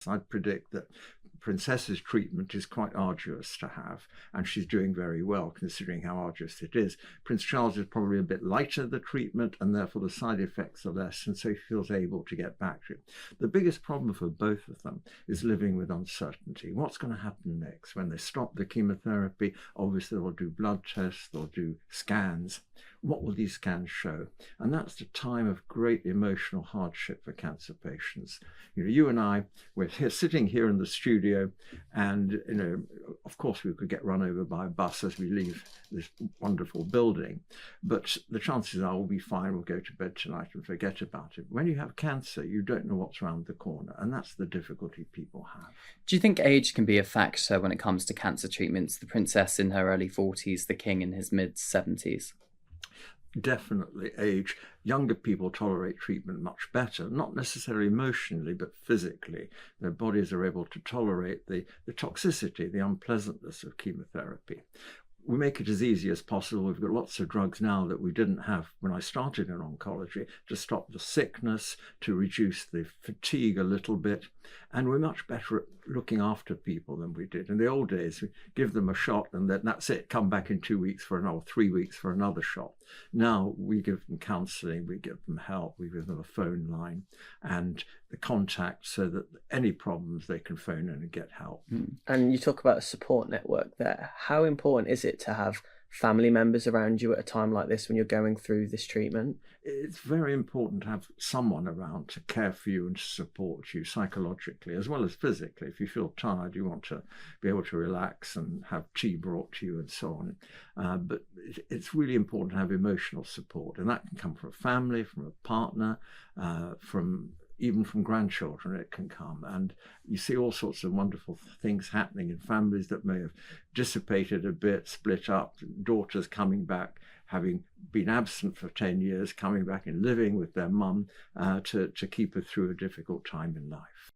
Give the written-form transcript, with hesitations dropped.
I'd predict that Princess's treatment is quite arduous to have, and she's doing very well considering how arduous it is. Prince Charles is probably a bit lighter, the treatment, and therefore the side effects are less, and so he feels able to get back to it. The biggest problem for both of them is living with uncertainty. What's going to happen next? When they stop the chemotherapy, obviously they'll do blood tests, they'll do scans. What will these scans show? And that's the time of great emotional hardship for cancer patients. You and I, we're sitting here in the studio, and of course we could get run over by a bus as we leave this wonderful building, but the chances are we'll be fine, we'll go to bed tonight and forget about it. When you have cancer, you don't know what's around the corner, and that's the difficulty people have. Do you think age can be a factor when it comes to cancer treatments? The princess in her early 40s, the king in his mid 70s. Definitely age. Younger people tolerate treatment much better, not necessarily emotionally, but physically. Their bodies are able to tolerate the toxicity, the unpleasantness of chemotherapy. We make it as easy as possible. We've got lots of drugs now that we didn't have when I started in oncology to stop the sickness, to reduce the fatigue a little bit. And we're much better at looking after people than we did. In the old days, we give them a shot and then that's it, come back in 2 weeks for another, 3 weeks for another shot. Now we give them counselling, we give them help, we give them a phone line and the contact so that any problems they can phone in and get help. And you talk about a support network there. How important is it to have family members around you at a time like this when you're going through this treatment? It's very important to have someone around to care for you and to support you psychologically as well as physically. If you feel tired, you want to be able to relax and have tea brought to you and so on. But it's really important to have emotional support, and that can come from a family, from a partner, even from grandchildren it can come. And you see all sorts of wonderful things happening in families that may have dissipated a bit, split up, daughters coming back, having been absent for 10 years, coming back and living with their mum to keep her through a difficult time in life.